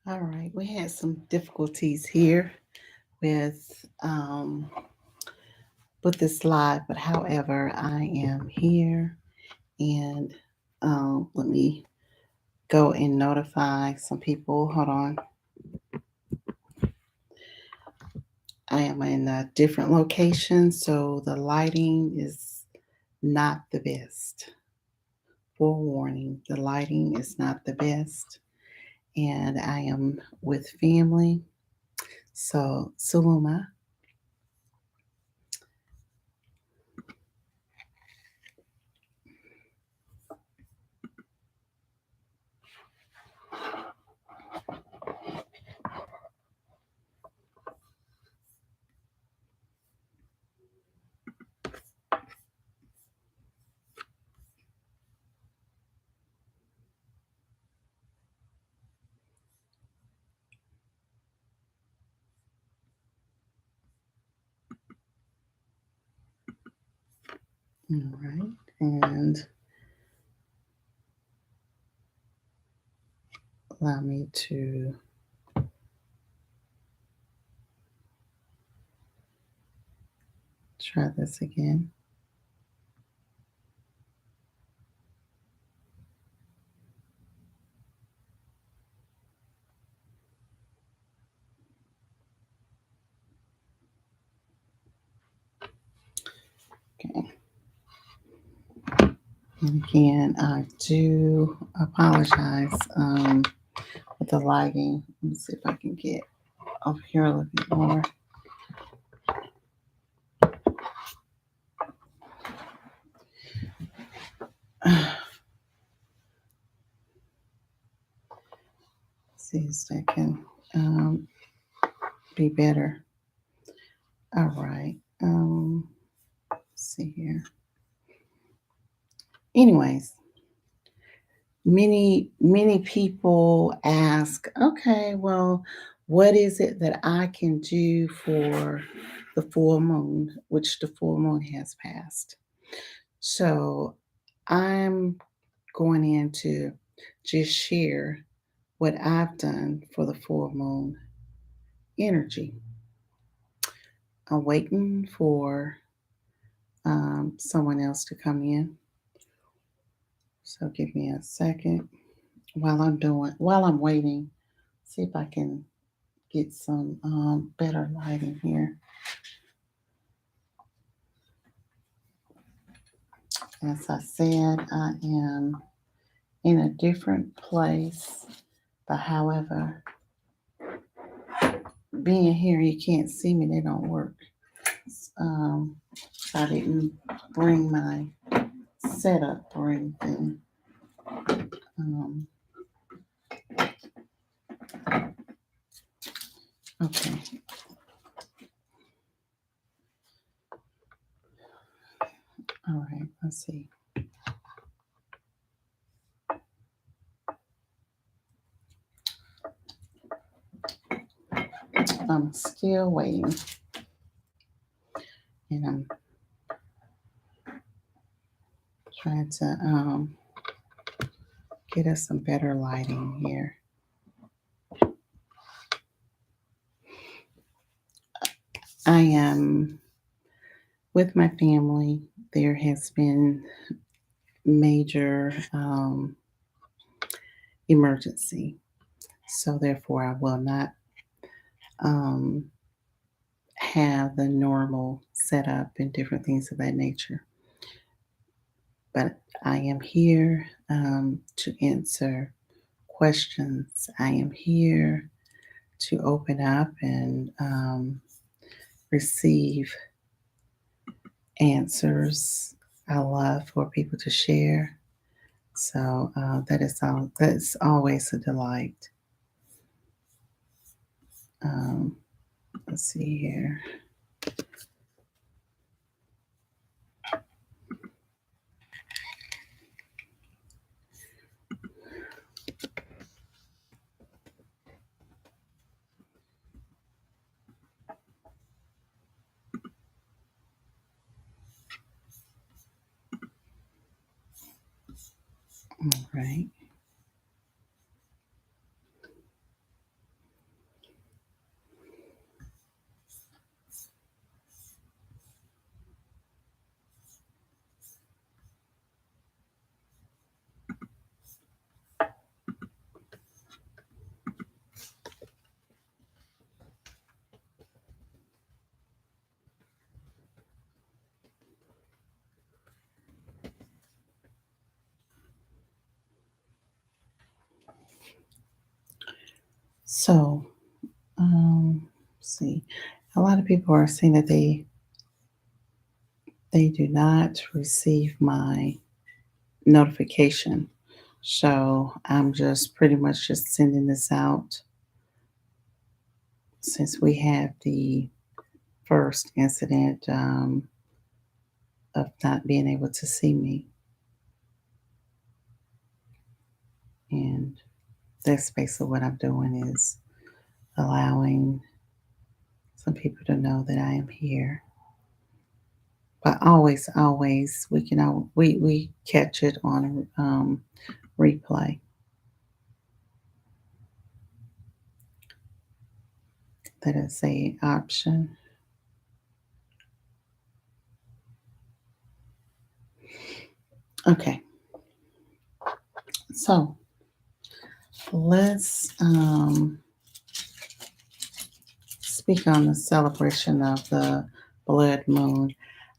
All right, we had some difficulties here with with this live, but however, I am here, and let me go and notify some people. Hold on, I am in a different location, so the lighting is not the best. Forewarning: the lighting is not the best, and I am with family. So, Saluma. All right, and allow me to try this again. Okay. And again, I do apologize with the lighting. Let me see if I can get over here a little bit more. See if that can um, be better. All right. Let's see here. Anyways, many people ask, okay, well, what is it that I can do for the full moon, which the full moon has passed? So I'm going in to just share what I've done for the full moon energy. I'm waiting for someone else to come in. So give me a second while I'm waiting, see if I can get some better lighting here. As I said, I am in a different place, but however, being here, you can't see me, they don't work. Um, I didn't bring my setup or anything. Um, okay, all right, let's see. I'm still waiting, and I'm trying to get us some better lighting here. I am with my family. There has been major emergency, so therefore I will not um, have the normal setup and different things of that nature. But I am here to answer questions. I am here to open up and receive answers. I love for people to share. So that's always a delight. Um, let's see here. All right. So, see, a lot of people are saying that they do not receive my notification. So I'm just pretty much just sending this out since we had the first incident of not being able to see me. And that's basically what I'm doing is allowing some people to know that I am here. But always, we can we catch it on replay. That is a option. Okay, so let's speak on the celebration of the blood moon.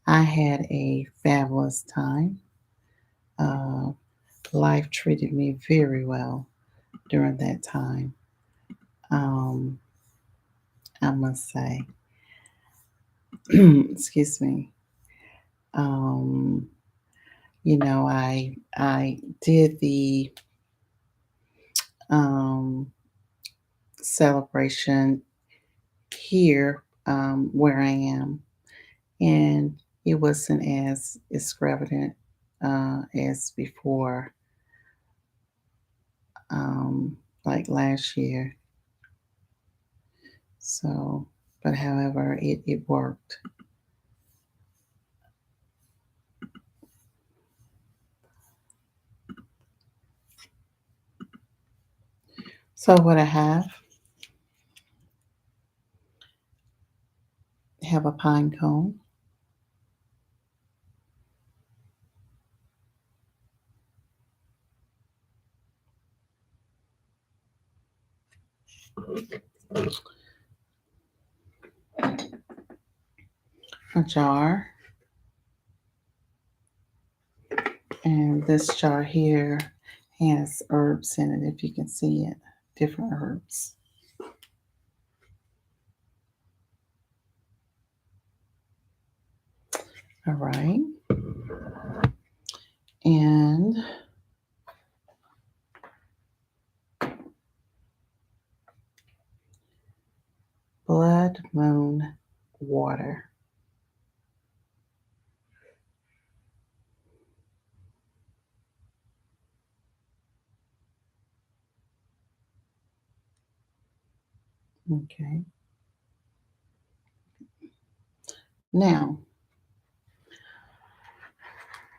I had a fabulous time. Uh, Life treated me very well during that time. Um, I must say, excuse me. Um, I did the um, celebration here where I am, and it wasn't as extravagant as before, um, like last year. So, but however, it worked. So what have a pine cone. A jar, and this jar here has herbs in it, if you can see it, different herbs. All right, and blood moon water. Okay, now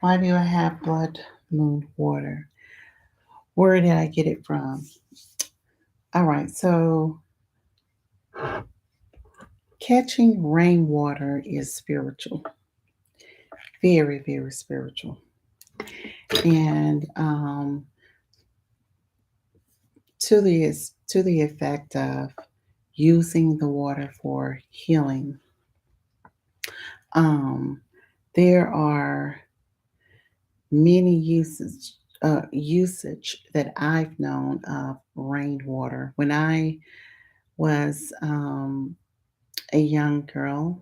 why do I have blood moon water? Where did I get it from? All right, so catching rainwater is spiritual, very, very spiritual. And to the effect of using the water for healing. Um, there are many usage that I've known of rainwater. When I was a younger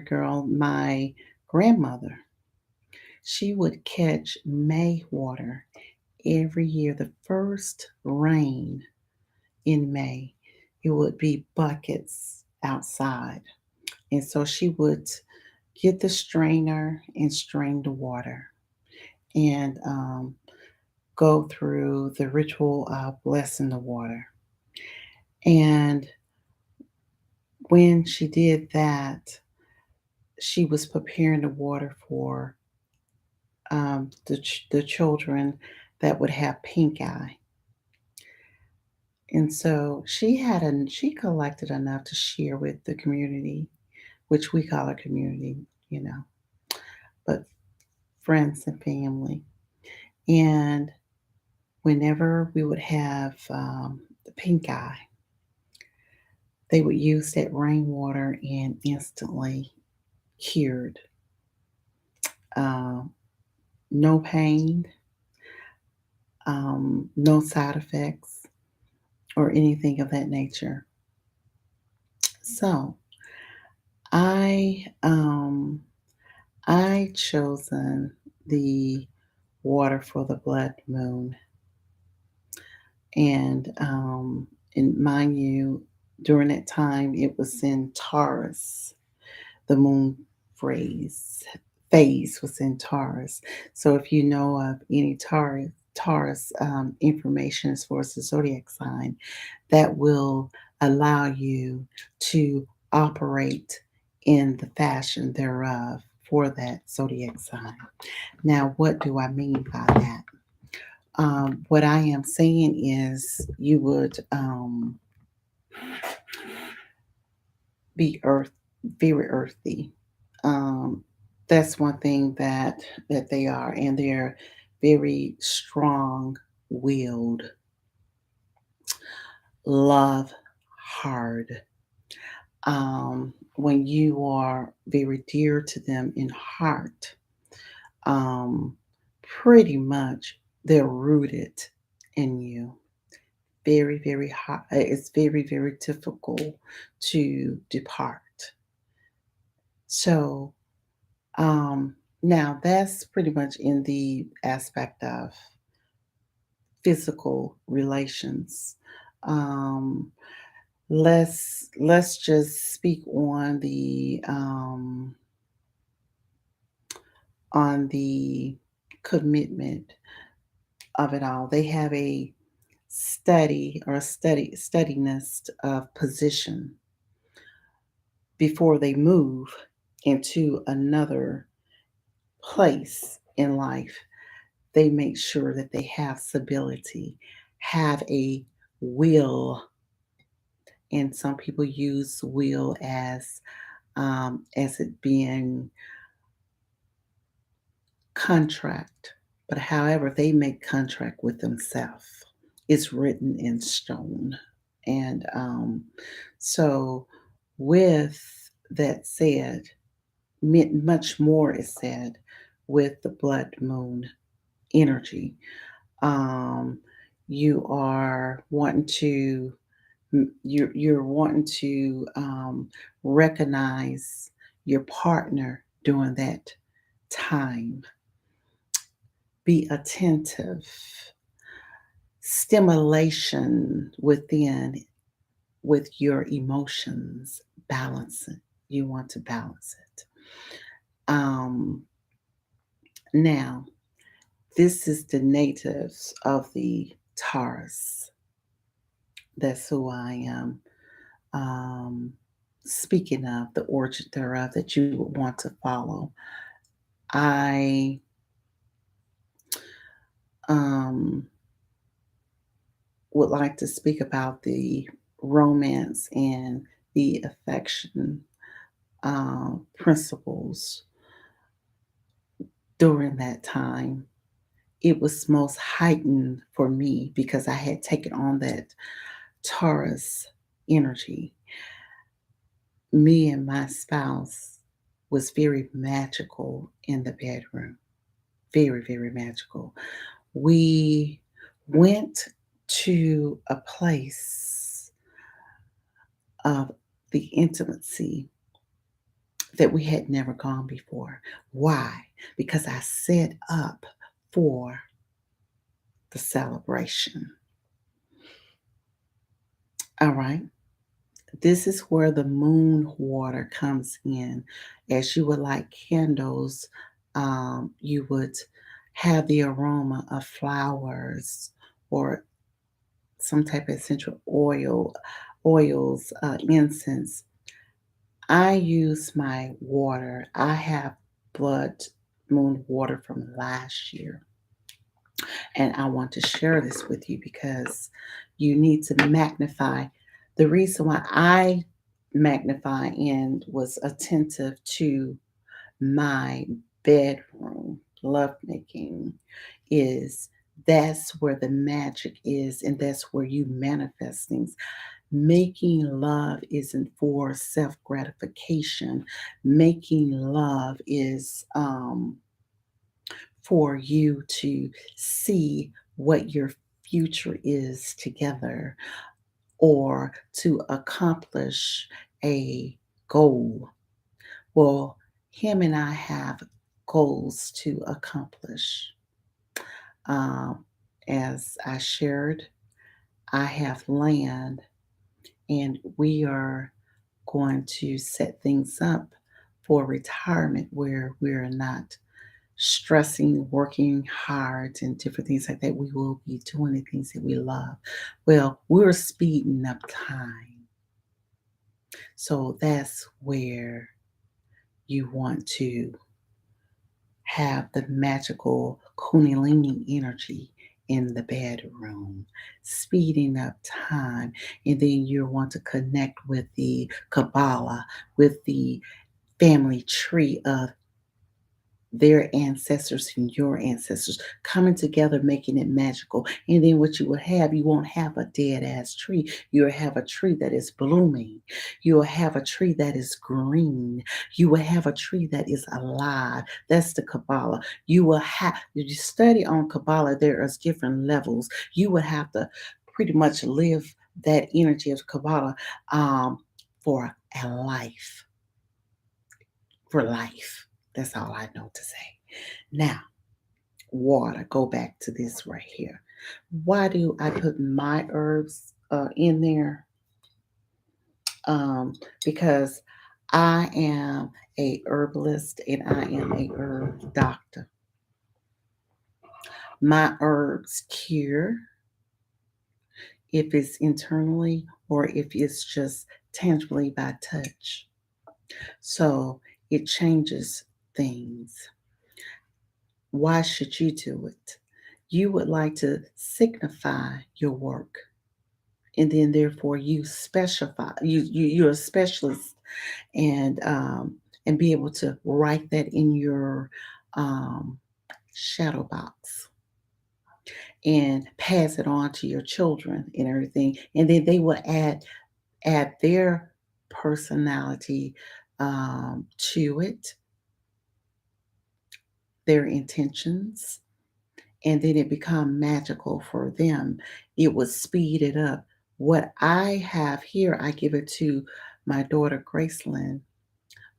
girl, my grandmother, she would catch May water every year. The first rain in May, it would be buckets outside. And so she would get the strainer and strain the water and go through the ritual of blessing the water. And when she did that, she was preparing the water for the children that would have pink eye. And so she collected enough to share with the community, which we call a community, you know, but friends and family. And whenever we would have the pink eye, they would use that rainwater and instantly cured. Um, no pain, no side effects. or anything of that nature. So I I chosen the water for the blood moon, and mind you, during that time it was in Taurus. The moon phase was in Taurus. So if you know of any Taurus information as far as the zodiac sign, that will allow you to operate in the fashion thereof for that zodiac sign. Now, what do I mean by that? What I am saying is you would be very earthy. Um, that's one thing that they are, and they're very strong-willed, love hard. When you are very dear to them in heart, um, pretty much they're rooted in you. Very, very hard. It's very, very difficult to depart. So, now that's pretty much in the aspect of physical relations. Um, let's just speak on the commitment of it all. They have a steadiness of position before they move into another place in life. They make sure that they have stability, have a will, and some people use will as it being contract. But however, they make contract with themselves. It's written in stone, and so with that said, much more is said with the blood moon energy. Um, you are wanting to you're wanting to recognize your partner during that time. Be attentive. Stimulation within with your emotions. Balance it. You want to balance it. Um, Now, this is the natives of the Taurus. That's who I am speaking of, the origin thereof that you would want to follow. I um, would like to speak about the romance and the affection principles during that time. It was most heightened for me because I had taken on that Taurus energy. Me and my spouse was very magical in the bedroom. Very, very magical. We went to a place of the intimacy that we had never gone before. Why? Because I set up for the celebration. All right. This is where the moon water comes in. As you would light candles, you would have the aroma of flowers or some type of essential oils, incense. I use my water. I have blood moon water from last year, and I want to share this with you because you need to magnify. The reason why I magnify and was attentive to my bedroom lovemaking is that's where the magic is, and that's where you manifest things. Making love isn't for self gratification. Making love is for you to see what your future is together. or to accomplish a goal. Well, him and I have goals to accomplish. Um, as I shared, I have land and we are going to set things up for retirement where we're not stressing, working hard, and different things like that. We will be doing the things that we love. Well, we're speeding up time. So that's where you want to have the magical Kundalini energy in the bedroom, speeding up time. And then you want to connect with the Kabbalah, with the family tree of their ancestors and your ancestors coming together, making it magical. And then what you will have, you won't have a dead ass tree. You'll have a tree that is blooming. You will have a tree that is green. You will have a tree that is alive. That's the Kabbalah. You will have, if you study on Kabbalah, there is different levels. You would have to pretty much live that energy of Kabbalah um, for a life. For life. That's all I know to say. Now, water. Go back to this right here. Why do I put my herbs in there? Because I am a herbalist and I am a herb doctor. My herbs cure if it's internally or if it's just tangibly by touch. So it changes things. Why should you do it? You would like to signify your work, and then therefore you specify. You're a specialist, and be able to write that in your um, shadow box and pass it on to your children and everything, and then they will add their personality to it, their intentions, and then it become magical for them. It would speed it up. What I have here, I give it to my daughter Gracelyn.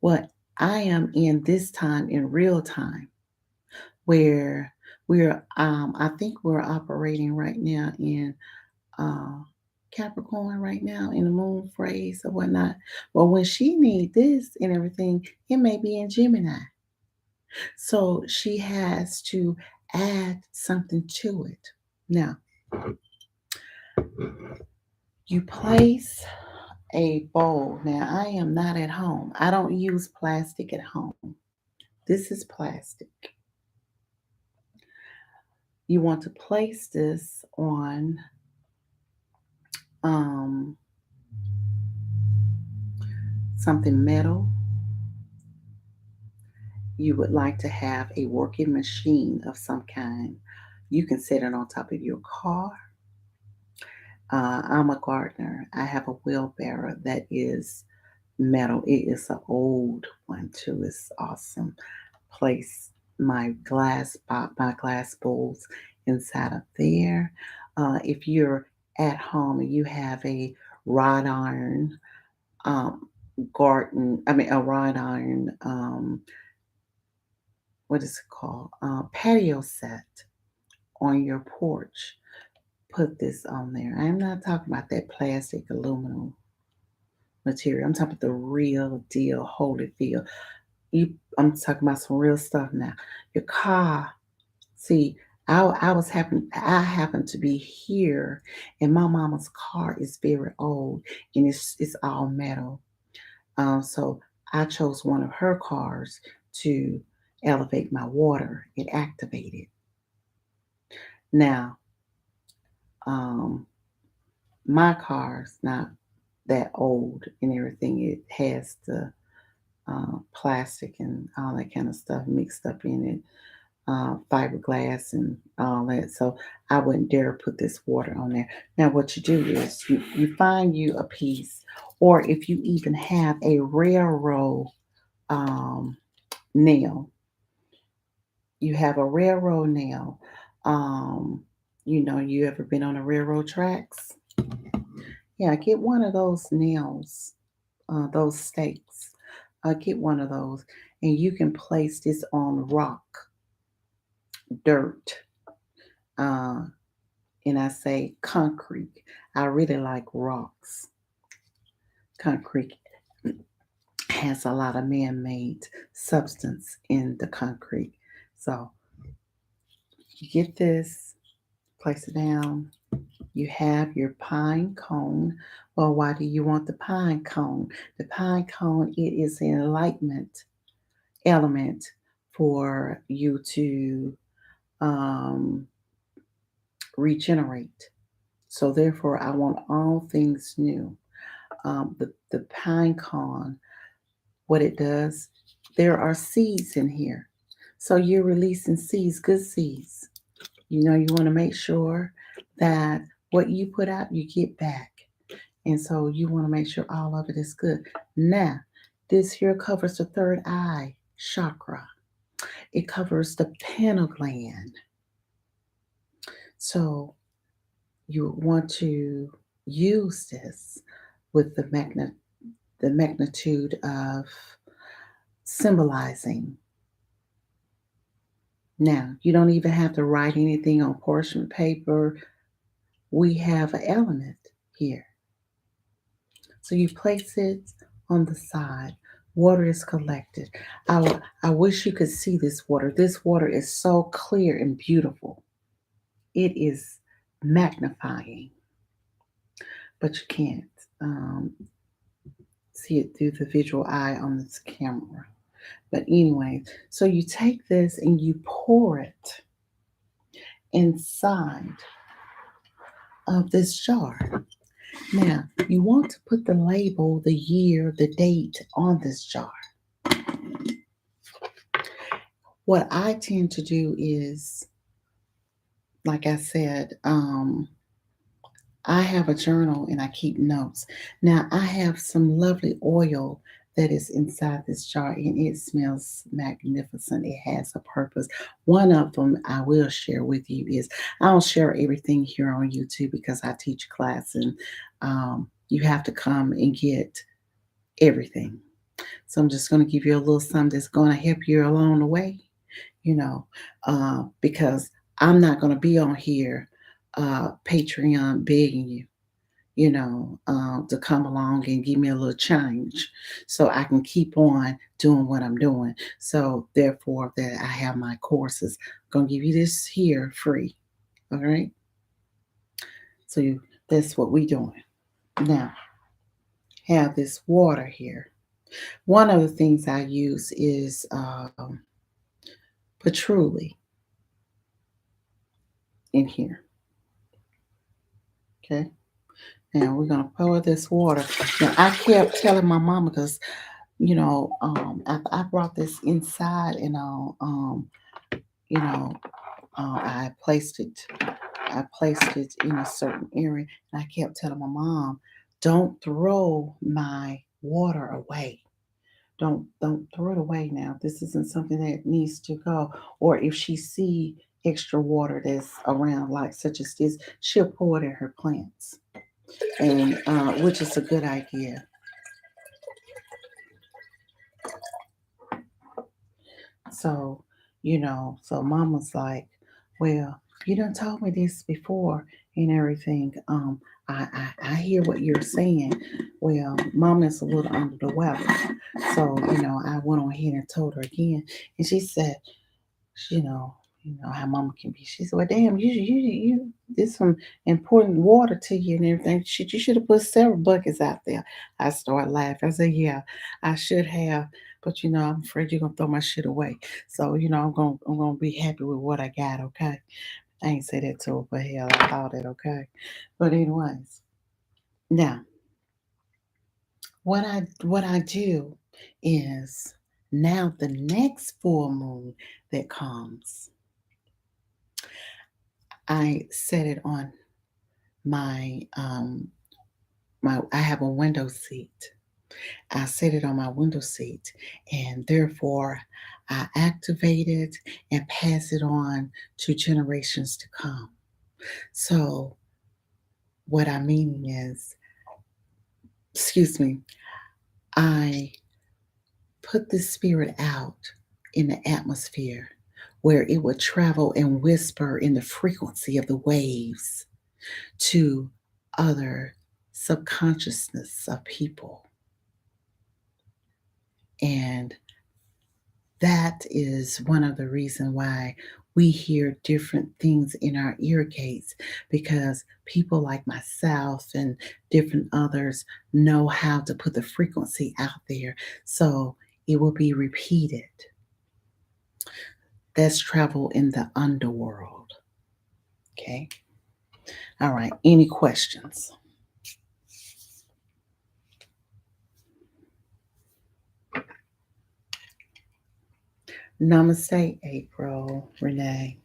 What I am in this time in real time, where I think we're operating right now in uh, Capricorn right now in the moon phrase or whatnot. Well, when she need this and everything, it may be in Gemini. So she has to add something to it. Now, you place a bowl. Now, I am not at home. I don't use plastic at home. This is plastic. You want to place this on um, something metal. You would like to have a working machine of some kind. You can set it on top of your car. I'm a gardener. I have a wheelbarrow that is metal. It is an old one too. It's awesome. Place my glass bowls inside of there. If you're at home and you have a wrought iron um, a wrought iron, what is it called? Patio set on your porch. Put this on there. I'm not talking about that plastic aluminum material. I'm talking about the real deal, Holyfield. I'm talking about some real stuff now. Your car. See, I happen to be here, and my mama's car is very old, and it's all metal. So I chose one of her cars to elevate my water. It activated. Now, um, my car's not that old and everything. It has the plastic and all that kind of stuff mixed up in it, fiberglass and all that. So I wouldn't dare put this water on there. Now, what you do is you find you a piece, or if you even have a railroad um, nail, you have a railroad nail. Um, you ever been on the railroad tracks? Yeah, get one of those nails, those stakes. Get one of those, and you can place this on rock, dirt, uh, and I say concrete. I really like rocks. Concrete has a lot of man-made substance in the concrete. So you get this, place it down. You have your pine cone. Well, why do you want the pine cone? The pine cone, it is an enlightenment element for you to um, regenerate. So therefore, I want all things new. The pine cone, what it does, there are seeds in here. So you're releasing seeds, good seeds. You know, you want to make sure that what you put out, you get back. And so you want to make sure all of it is good. Now, this here covers the third eye chakra. It covers the pineal gland. So you want to use this with the magnitude of symbolizing. Now, you don't even have to write anything on parchment paper. We have an element here. So you place it on the side. Water is collected. I wish you could see this water. This water is so clear and beautiful. It is magnifying, but you can't um, see it through the visual eye on this camera. But anyway, so you take this and you pour it inside of this jar. Now, you want to put the label, the year, the date on this jar. What I tend to do is, like I said, I have a journal and I keep notes. Now, I have some lovely oil that is inside this jar and it smells magnificent. It has a purpose. One of them I will share with you is I don't share everything here on YouTube because I teach class and you have to come and get everything. So I'm just going to give you a little something that's going to help you along the way, you know, because I'm not going to be on here Patreon begging you, to come along and give me a little change so I can keep on doing what I'm doing. So therefore that I have my courses. I'm gonna give you this here free. All right. So that's what we doing. Now have this water here. One of the things I use is patchouli in here. Okay. Now we're gonna pour this water. Now I kept telling my mama because after I brought this inside and you know, I placed it. I placed it in a certain area, and I kept telling my mom, "Don't throw my water away. Don't throw it away now. This isn't something that needs to go. Or if she see extra water that's around, like such as this, she'll pour it in her plants, and which is a good idea. So, so mama's like, well, you done told me this before and everything. I hear what you're saying. Well, mama's a little under the weather. So, I went on ahead and told her again. And she said, you know, how mama can be. She said, well, damn, you did some important water to you and everything. You should have put several buckets out there. I started laughing. I said, yeah, I should have. But I'm afraid you're gonna throw my shit away. So I'm gonna be happy with what I got. Okay, I ain't say that to her, but hell, I thought it. Okay, but anyways, now what I do is now the next full moon that comes, I set it on my I have a window seat. I set it on my window seat, and therefore I activate it and pass it on to generations to come. So what I mean is excuse me, I put this spirit out in the atmosphere where it would travel and whisper in the frequency of the waves to other subconsciousness of people. And that is one of the reasons why we hear different things in our ear gates, because people like myself and different others know how to put the frequency out there so it will be repeated. That's travel in the underworld. Okay. All right. Any questions? Namaste, April, Renee.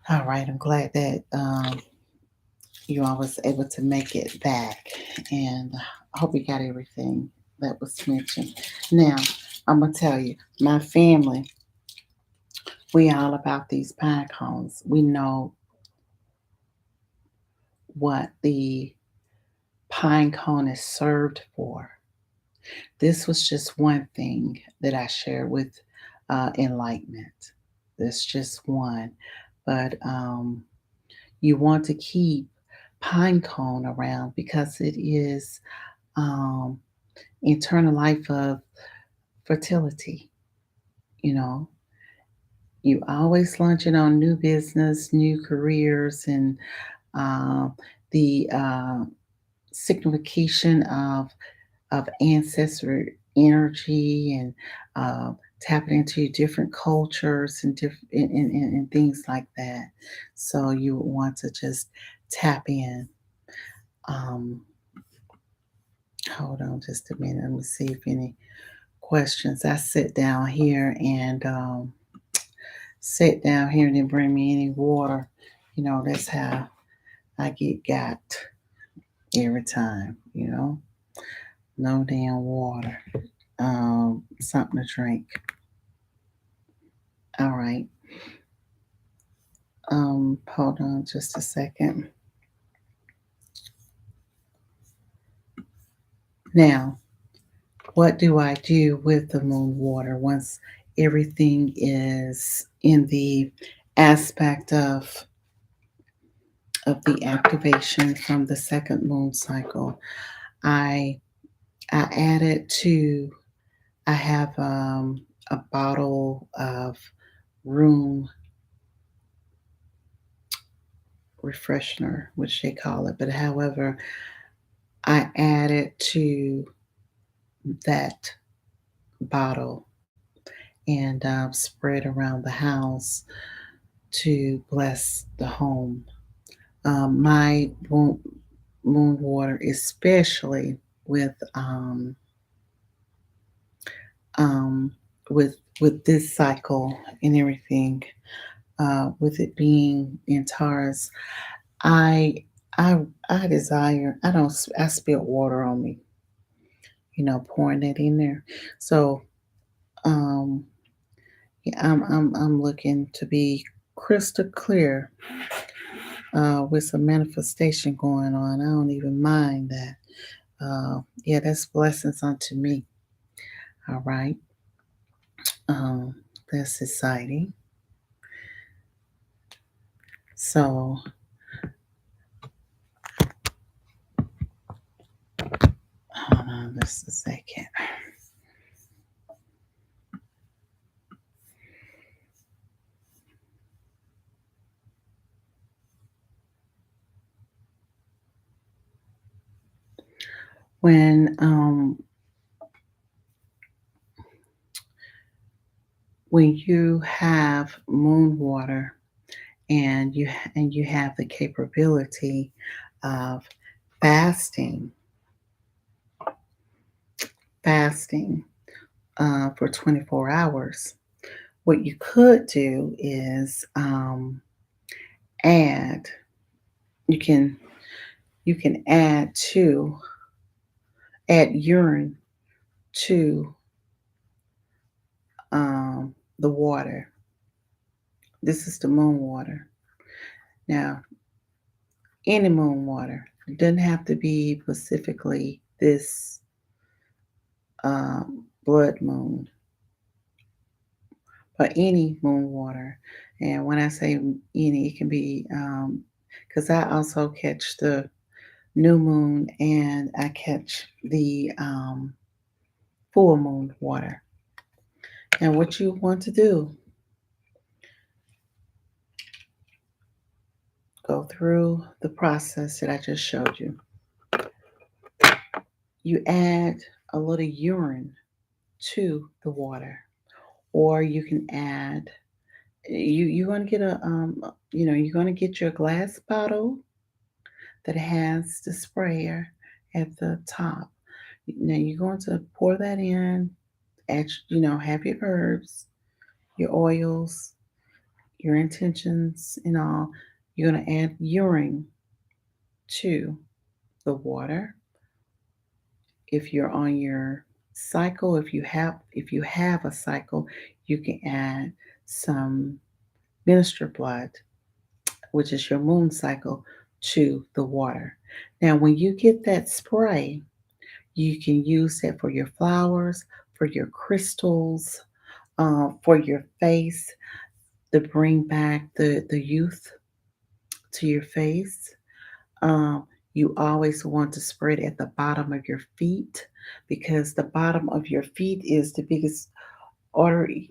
All right. I'm glad that you all was able to make it back, and I hope you got everything that was mentioned. Now, I'm gonna tell you, my family, we all about these pine cones. We know what the pine cone is served for. This was just one thing that I shared with enlightenment. That's just one, but you want to keep pine cone around because it is um, eternal life of fertility. You know, you always launching on new business, new careers, and uh, the signification of ancestral energy, and tapping into different cultures and different and things like that. So you would want to just tap in. Um, Hold on just a minute. Let me see if any questions. I sit down here and sit down here and then bring me any water. You know, that's how I get got every time, you know. No damn water. Something to drink. All right. Hold on just a second. Now, what do I do with the moon water once everything is in the aspect of the activation from the second moon cycle? I I added to I have a bottle of room refreshener, which they call it. But however, I added to that bottle and spread around the house to bless the home. My moon water, especially with um, with this cycle and everything, with it being in Taurus, I I I desire. I spill water on me, pouring that in there. So um, yeah, I'm looking to be crystal clear with some manifestation going on. I don't even mind that. Yeah, that's blessings unto me. All right. Um, that's exciting. So hold on just a second. When um when you have moon water and you have the capability of fasting fasting for 24 hours, what you could do is add you can add urine to the water. This is the moon water. Now, any moon water. It doesn't have to be specifically this blood moon, but any moon water. And when I say any, it can be because I also catch the new moon and I catch the full moon water. And what you want to do, go through the process that I just showed you. You add a little urine to the water, or you can add you're gonna get a you're gonna get your glass bottle that has the sprayer at the top. Now you're going to pour that in, add, have your herbs, your oils, your intentions, and all. You're gonna add urine to the water. If you're on your cycle, if you have a cycle, you can add some minister blood, which is your moon cycle, to the water. Now, when you get that spray, you can use that for your flowers, for your crystals, for your face, to bring back the youth to your face. Um, you always want to spread at the bottom of your feet because the bottom of your feet is the biggest artery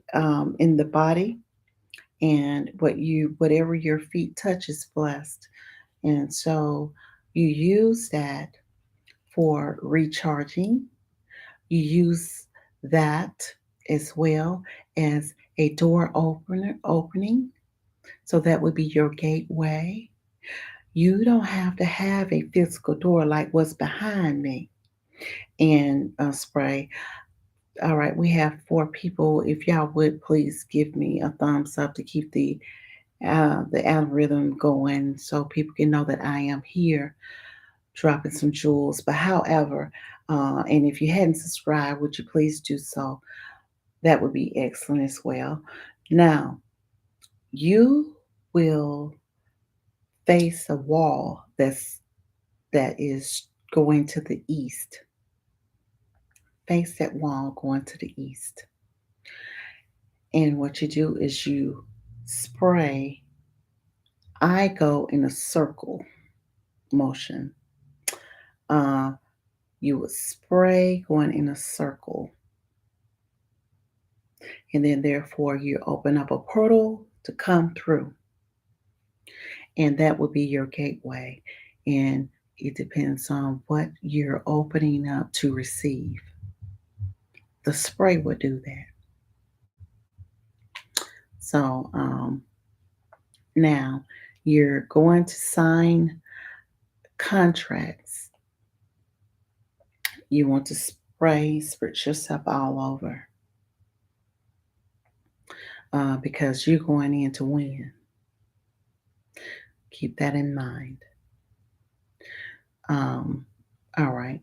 in the body, and whatever your feet touch is blessed. And so you use that for recharging. You use that as well as a door opening. So that would be your gateway. You don't have to have a physical door like what's behind me and spray. All right, we have four people. If y'all would please give me a thumbs up to keep the algorithm going so people can know that I am here dropping some jewels. But however, and if you hadn't subscribed, would you please do so? That would be excellent as well. Now, you will face a wall that is going to the east. Face that wall going to the east. And what you do is you spray. I go in a circle motion. Uh, you would spray going in a circle. And then, therefore, you open up a portal to come through. And that would be your gateway. And it depends on what you're opening up to receive. The spray would do that. So now you're going to sign contracts. You want to spritz yourself all over because you're going in to win. Keep that in mind. All right.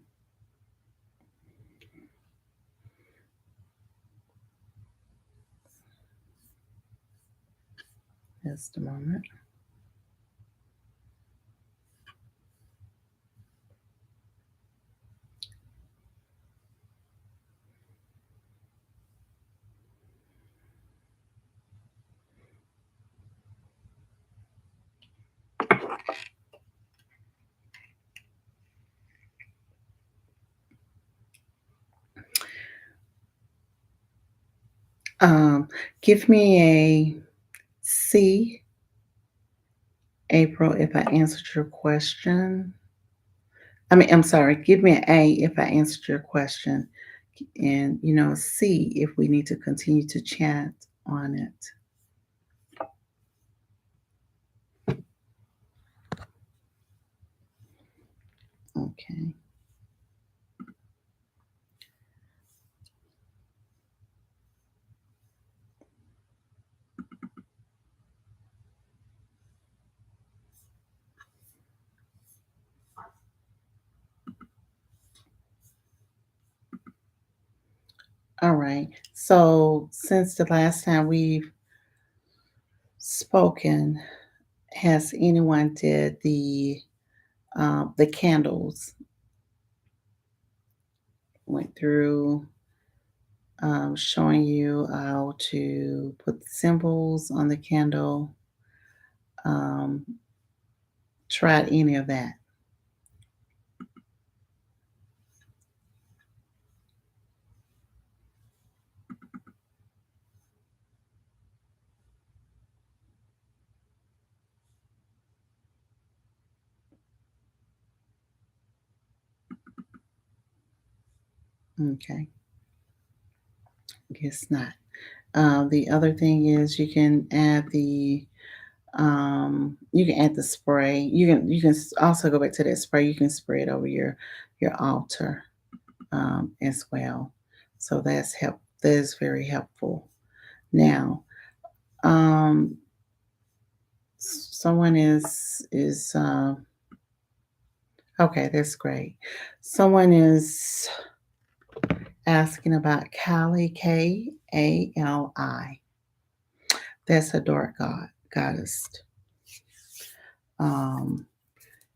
Just a moment. Give me a C, April, if I answered your question. I'm sorry. Give me an A if I answered your question, and C if we need to continue to chat on it. Okay. All right. So since the last time we've spoken, has anyone did the The candles went through, showing you how to put symbols on the candle. Um, Tried any of that? Okay, guess not. The other thing is you can add the spray. You can also go back to that spray. You can spray it over your altar as well. So that is very helpful. Now, um, someone is okay. That's great. Someone is asking about Kali, Kali. That's a dark goddess. Um,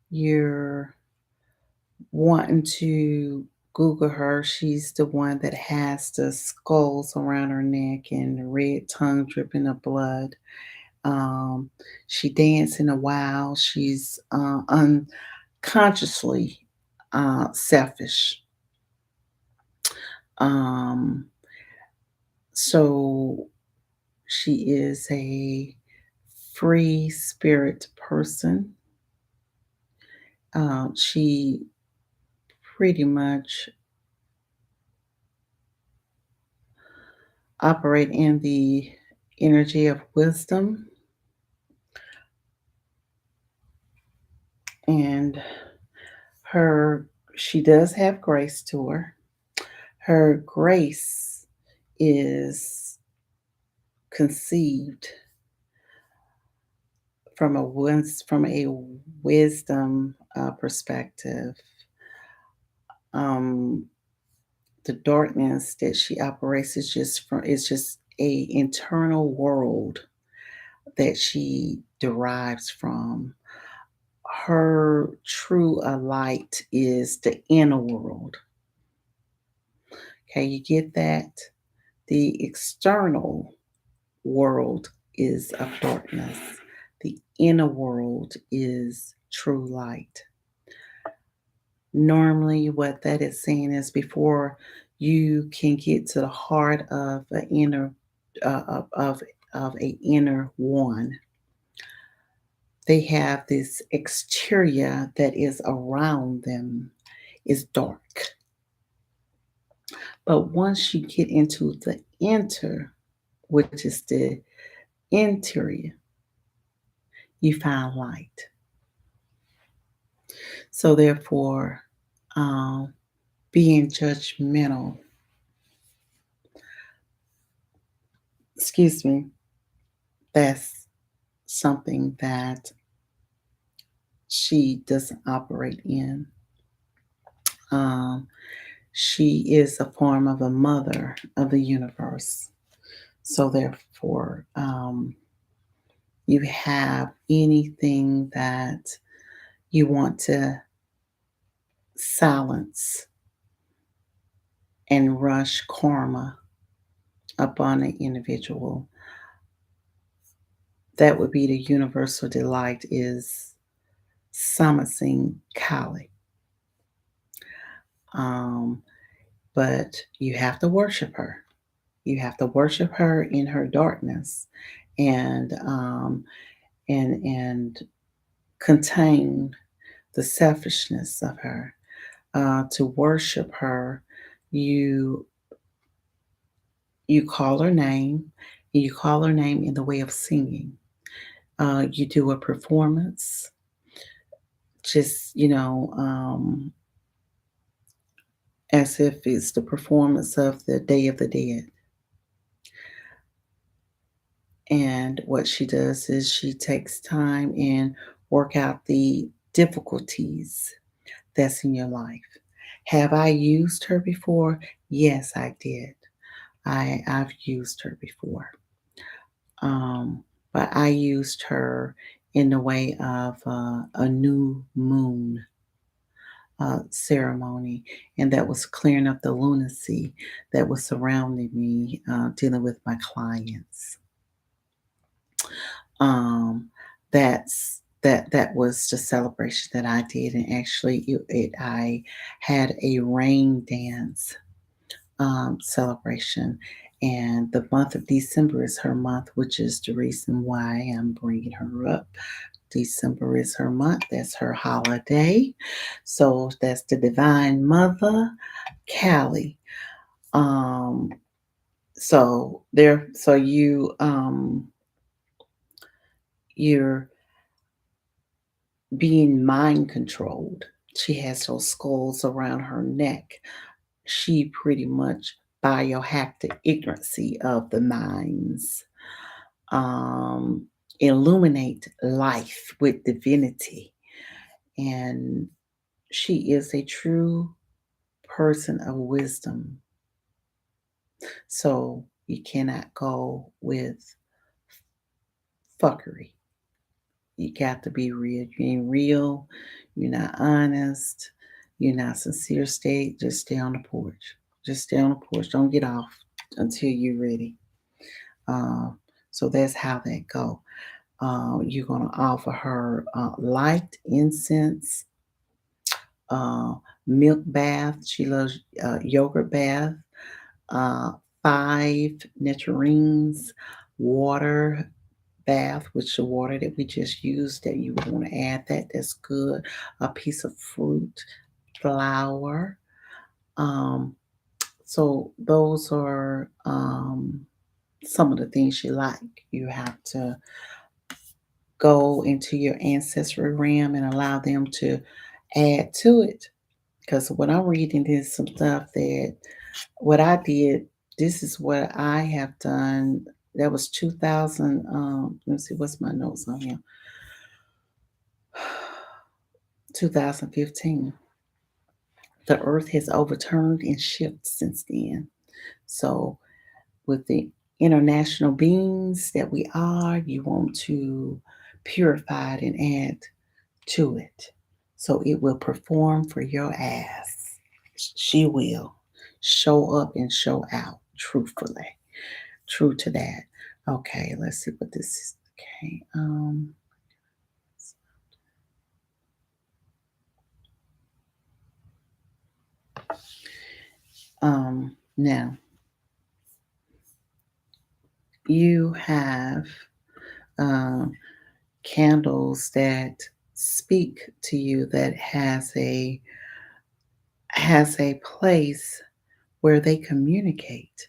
you're wanting to Google her. She's the one that has the skulls around her neck and the red tongue dripping of blood. Um, she dancing a while. She's unconsciously selfish. Um, so she is a free spirit person. She pretty much operate in the energy of wisdom, and her she does have grace to her. Her grace is conceived from a wisdom perspective. Um, the darkness that she operates is just a internal world that she derives from. Her true light is the inner world. Okay, you get that? The external world is of darkness. The inner world is true light. Normally, what that is saying is before you can get to the heart of an inner of a inner one, they have this exterior that is around them is dark. But once you get into the inner, which is the interior, you find light. So therefore, um, being judgmental, excuse me, that's something that she doesn't operate in. Um, she is a form of a mother of the universe. So therefore, you have anything that you want to silence and rush karma upon an individual, that would be the universal delight is summoning Kali. Um, but you have to worship her. You have to worship her in her darkness, and and contain the selfishness of her. To worship her, you you call her name. You call her name in the way of singing. You do a performance, just as if it's the performance of the Day of the Dead. And what she does is she takes time and work out the difficulties that's in your life. Have I used her before? Yes, I did. I've used her before. Um, but I used her in the way of a new moon ceremony, and that was clearing up the lunacy that was surrounding me dealing with my clients. Um, that was the celebration that I did, and actually, I had a rain dance celebration. And the month of December is her month, which is the reason why I'm bringing her up. December is her month. That's her holiday. So that's the Divine Mother, Callie. Um, so you're being mind controlled. She has those skulls around her neck. She pretty much biohacked the ignorancy of the minds. Um, illuminate life with divinity. And she is a true person of wisdom. So you cannot go with fuckery. You got to be real. You ain't real. You're not honest. You're not sincere. Just stay on the porch. Just stay on the porch. Don't get off until you're ready. Uh, so that's how that go. You're gonna offer her light incense, uh, milk bath. She loves yogurt bath. Uh, 5 nectarines, water bath, which the water that we just used that you would want to add that. That's good. A piece of fruit, flour. Um, so those are some of the things you like. You have to go into your ancestry realm and allow them to add to it. Because what I'm reading is some stuff that what I did, this is what I have done. That was 2000. Let me see, what's my notes on here? 2015. The earth has overturned and shifted since then. So, with the international beings that we are, you want to purify it and add to it. So it will perform for your ass. She will show up and show out truthfully. True to that. Okay, let's see what this is. Okay. Now you have um candles that speak to you that has a place where they communicate.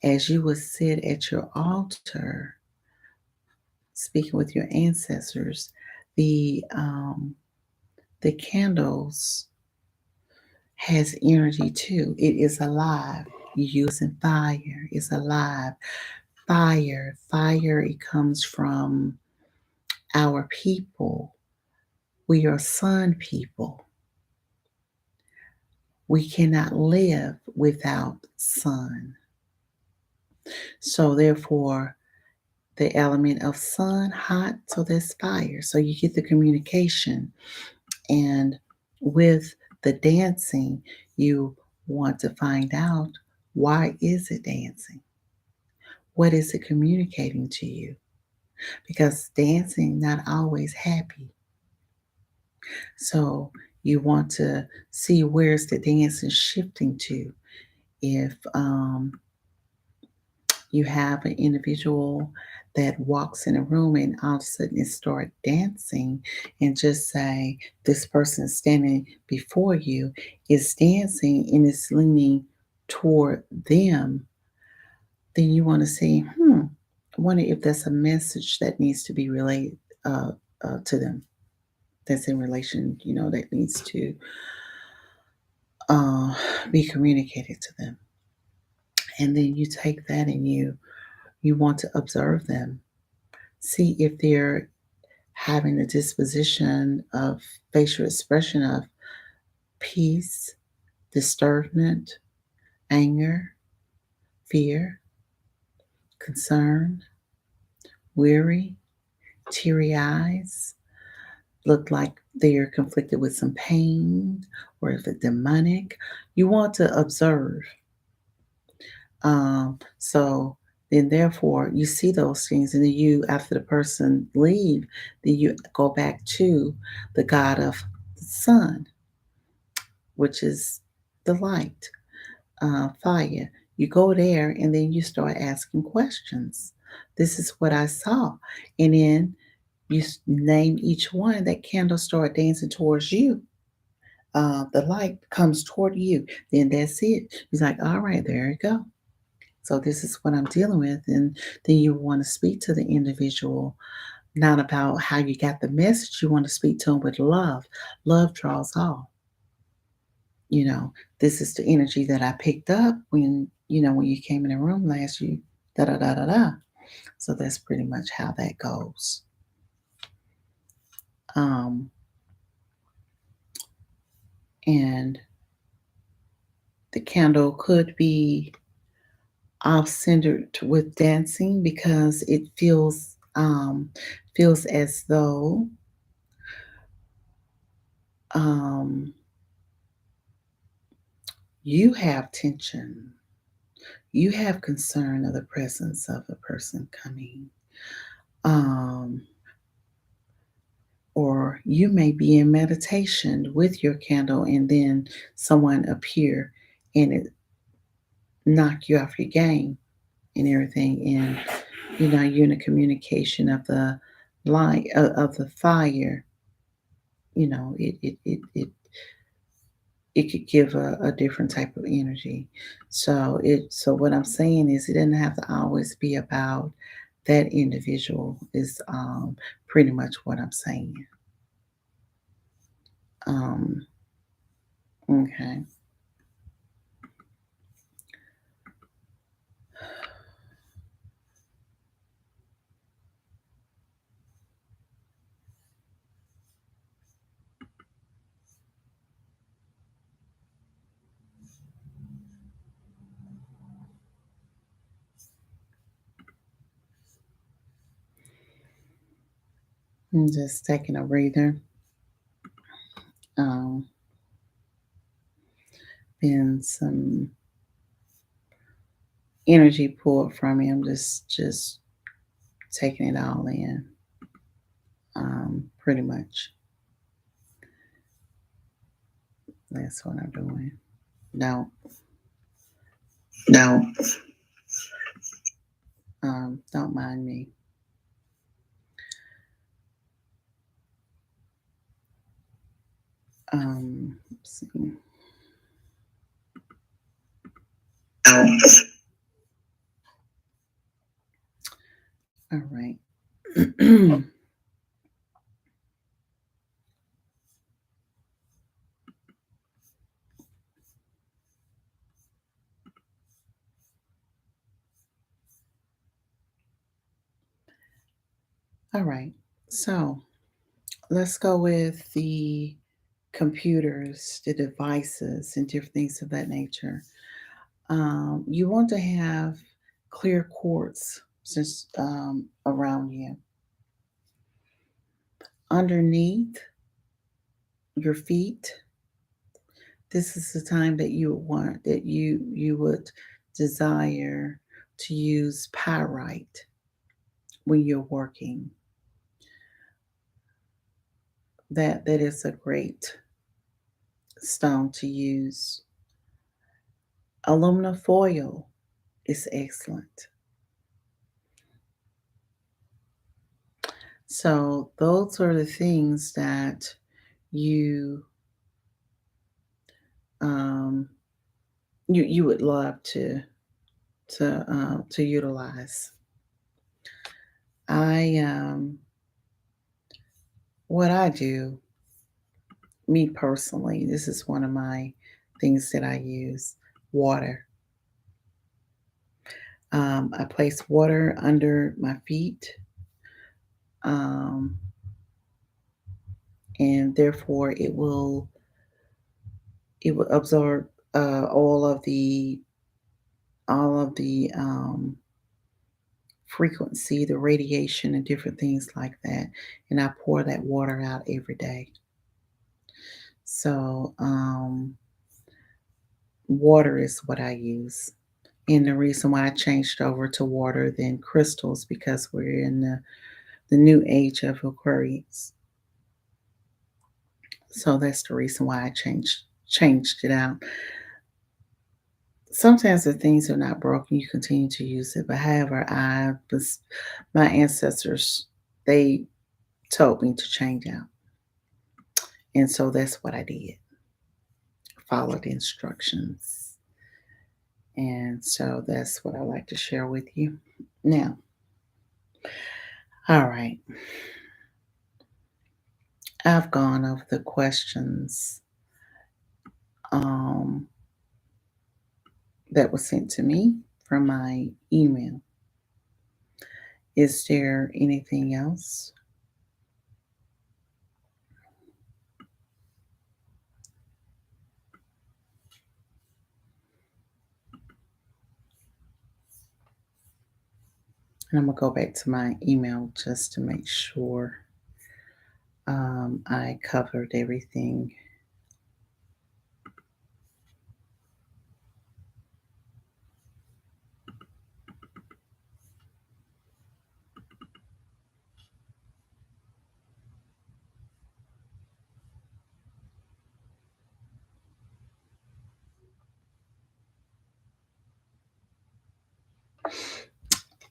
As you would sit at your altar speaking with your ancestors, the um, the candles has energy too. It is alive. You're using fire. It's alive. Fire. It comes from our people. We are sun people. We cannot live without sun. So therefore, the element of sun, hot, so there's fire. So you get the communication. And with the dancing, you want to find out, why is it dancing? What is it communicating to you? Because dancing not always happy. So you want to see where's the dancing shifting to. If you have an individual that walks in a room and all of a sudden it start dancing, and just say this person standing before you is dancing and is leaning toward them, then you want to see, I wonder if that's a message that needs to be relayed uh, to them. That's in relation, that needs to uh, be communicated to them. And then you take that and you want to observe them, see if they're having a disposition of facial expression of peace, disturbance, anger, fear, concern, weary, teary eyes, look like they're conflicted with some pain, or if it's demonic. You want to observe. So then, therefore, you see those things, and then you, after the person leave, then you go back to the God of the sun, which is the light, fire. You go there, and then you start asking questions. This is what I saw, and then you name each one. That candle start dancing towards you. The light comes toward you. Then that's it. He's like, all right, there you go. So this is what I'm dealing with. And then you want to speak to the individual, not about how you got the message. You want to speak to them with love. Love draws all. You know, this is the energy that I picked up when you came in the room last. You da da da da da. So that's pretty much how that goes. Um, and the candle could be off centered with dancing because it feels as though um, you have tension, you have concern of the presence of a person coming, um, or you may be in meditation with your candle and then someone appear and it knock you off your game and everything, and you're in a communication of the light of the fire. It could give a different type of energy. So what I'm saying is it doesn't have to always be about that individual is pretty much what I'm saying. Um, okay. I'm just taking a breather. Um, and some energy pulled from me. I'm just taking it all in. Pretty much. That's what I'm doing. No, No. don't mind me. Let's see. No. All right. All right. So let's go with the computers, the devices, and different things of that nature. You want to have clear quartz since around you. Underneath your feet, this is the time that you would want that you would desire to use pyrite when you're working. That is a great stone to use. Aluminum foil is excellent. So those are the things that you um, you would love to utilize. I What I do, me personally, this is one of my things that I use: water. I place water under my feet, um, and therefore it will absorb all of the frequency, the radiation, and different things like that. And I pour that water out every day. So, water is what I use. And the reason why I changed over to water than crystals because we're in the new age of Aquarius. So that's the reason why I changed it out. Sometimes if things are not broken, you continue to use it. But however, my ancestors, they told me to change out. And so that's what I did. Followed instructions. And so that's what I like to share with you. Now, all right. I've gone over the questions um, that was sent to me from my email. Is there anything else? And I'm going to go back to my email just to make sure I covered everything.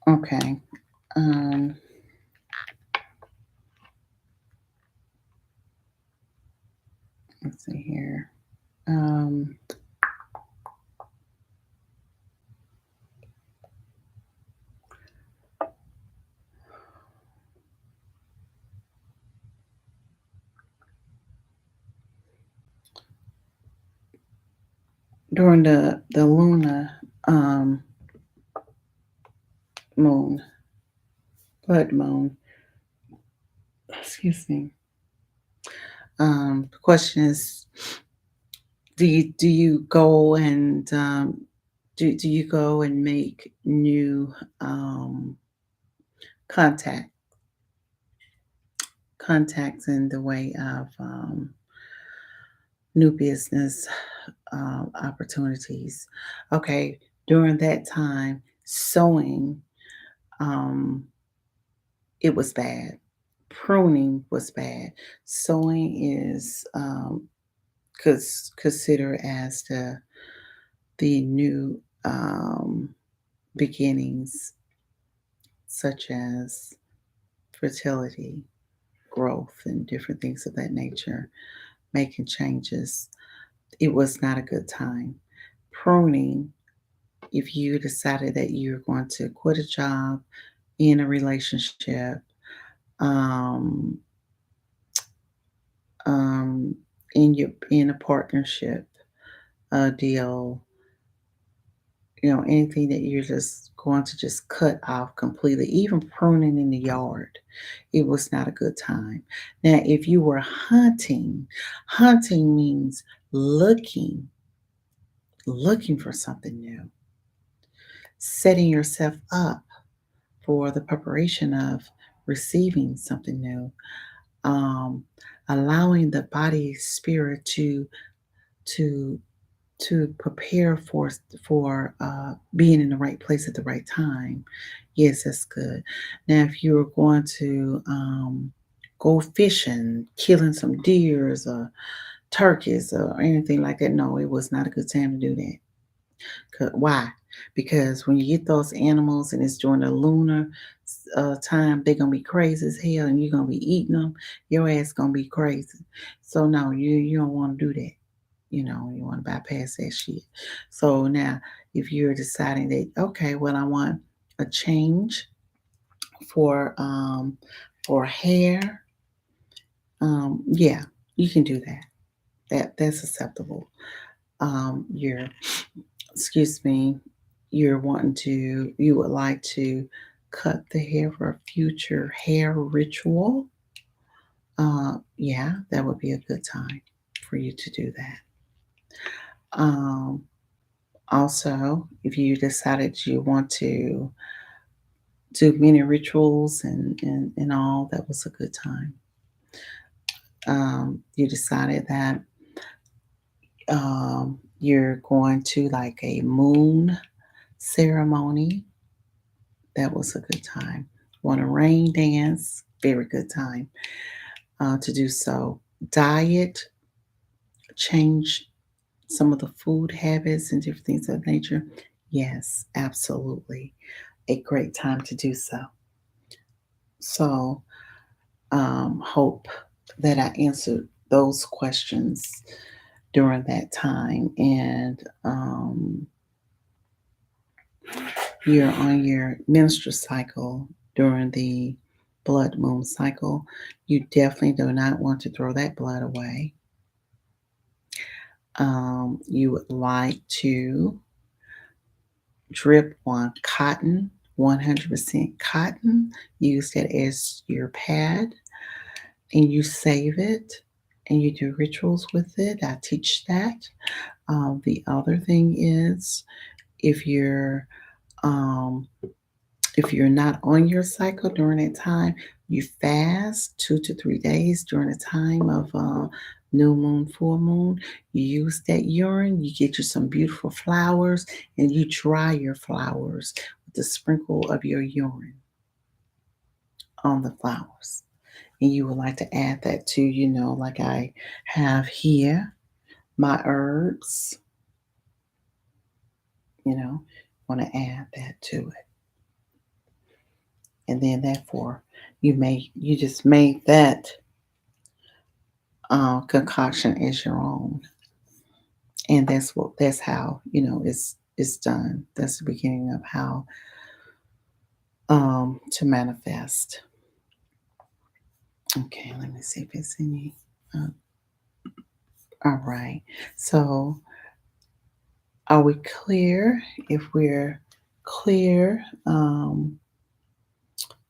Okay. Um, let's see here. Um, During the lunar um, moon, blood moon, excuse me. The question is, do you go and do you go and make new um, contact contacts in the way of new business opportunities? Okay, during that time, sewing, um, it was bad. Pruning was bad. Sewing is considered as the new beginnings, such as fertility, growth, and different things of that nature, making changes. It was not a good time. Pruning, if you decided that you're going to quit a job, in a relationship, um, um, in a partnership deal, anything that you're just going to just cut off completely, even pruning in the yard, it was not a good time. Now, if you were hunting means looking, looking for something new, setting yourself up for the preparation of receiving something new, um, allowing the body spirit to to prepare for being in the right place at the right time. Yes, that's good. Now, if you're going to go fishing, killing some deers or turkeys or anything like that, no, it was not a good time to do that. Why? Because when you get those animals and it's during the lunar time, they're gonna be crazy as hell, and you're gonna be eating them. Your ass gonna be crazy. So no, you don't want to do that. You want to bypass that shit. So now, if you're deciding that, okay, well, I want a change for hair, yeah, you can do that. That's acceptable. You're, excuse me, you would like to cut the hair for a future hair ritual. Yeah, that would be a good time for you to do that. Um, Also, if you decided you want to do many rituals and all. That was a good time. You decided that you're going to like a moon ceremony. That was a good time. Want a rain dance? Very good time to do so. Diet, change some of the food habits and different things of that nature. Yes, absolutely. A great time to do so. So, hope that I answered those questions during that time. And you're on your menstrual cycle during the blood moon cycle. You definitely do not want to throw that blood away. You would like to drip on cotton, 100% cotton. Use that as your pad and you save it and you do rituals with it. I teach that. The other thing is if you're um, if you're not on your cycle during that time, you fast 2 to 3 days during the time of new moon, full moon. You use that urine, you get you some beautiful flowers, and you dry your flowers with a sprinkle of your urine on the flowers. And you would like to add that to, like I have here, my herbs, want to add that to it. And then therefore you just made that concoction as your own, and that's how it's done. That's the beginning of how to manifest. Okay, let me see if it's any. Uh, all right, so are we clear? If we're clear,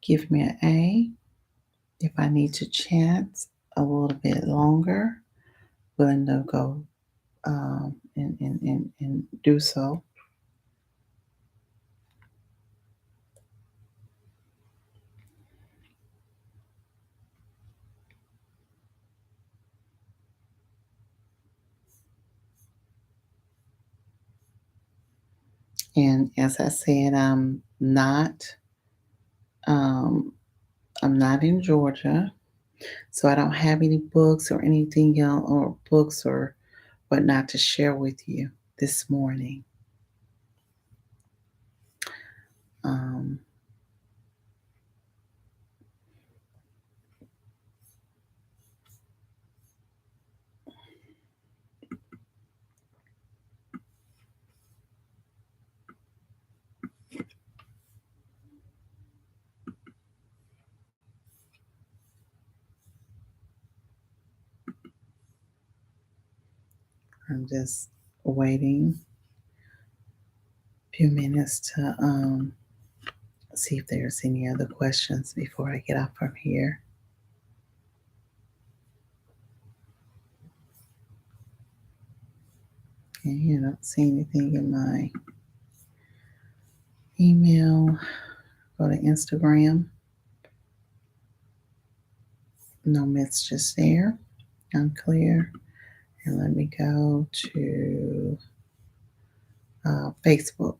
give me an A. If I need to chant a little bit longer, willing to go and do so. And as I said, um, I'm not in Georgia, so I don't have any books or anything else, or books or whatnot to share with you this morning. Um, I'm just waiting a few minutes to see if there's any other questions before I get off from here. Okay, I don't see anything in my email. Go to Instagram. No messages there. Unclear. And let me go to Facebook.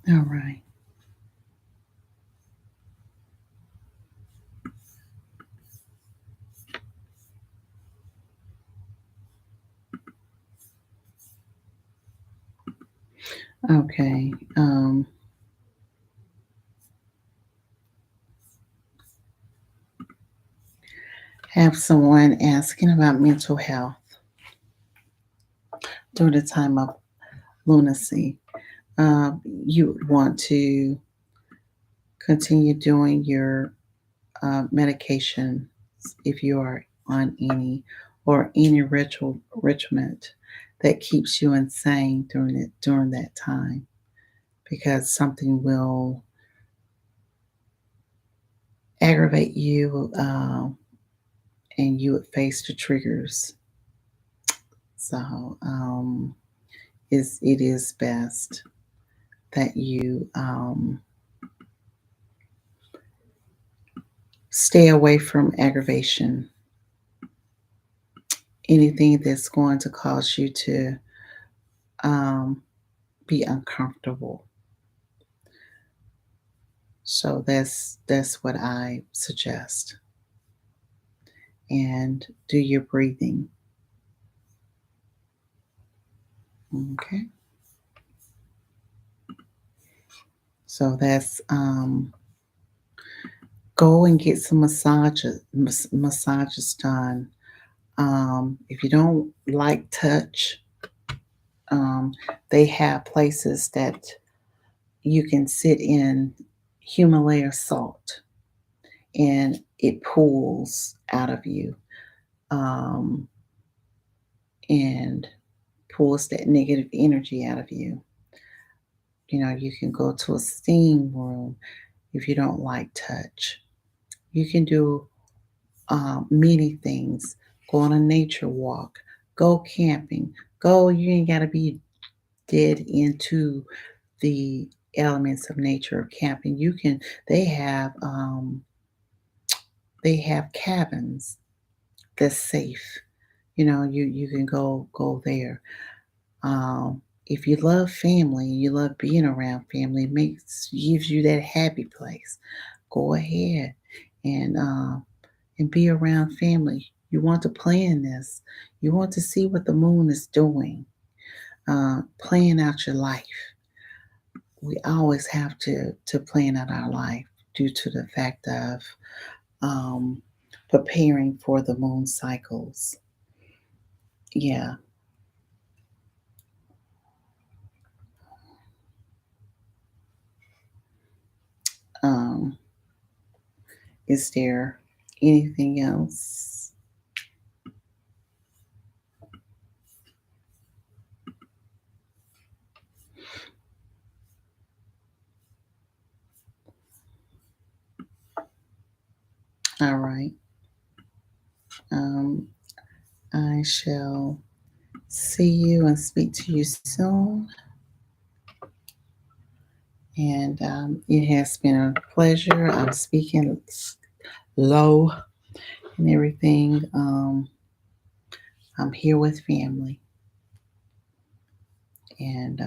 All right. Okay. Have someone asking about mental health during the time of lunacy. You would want to continue doing your medication if you are on any, or any ritualment that keeps you insane during that time, because something will aggravate you, and you would face the triggers. So it is best that you stay away from aggravation, anything that's going to cause you to um, be uncomfortable. So that's what I suggest. And do your breathing. Okay. So that's go and get some massages done. If you don't like touch, um, they have places that you can sit in Himalaya salt, and it pulls out of you, um, and pulls that negative energy out of you. You can go to a steam room if you don't like touch. You can do many things. Go on a nature walk, go camping, go. You ain't got to be dead into the elements of nature or camping. You can. They have they have cabins that's safe. You can go there. If you love family, you love being around family, it gives you that happy place. Go ahead and and be around family. You want to plan this. You want to see what the moon is doing. Plan out your life. We always have to plan out our life due to the fact of um, preparing for the moon cycles. Yeah. Um, is there anything else? All right. Um, I shall see you and speak to you soon. And it has been a pleasure. I'm speaking low and everything. I'm here with family. And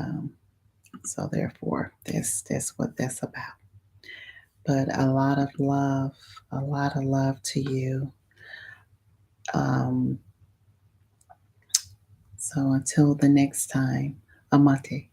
so, therefore, that's what that's about. But a lot of love to you. Um, so, until the next time, Amate.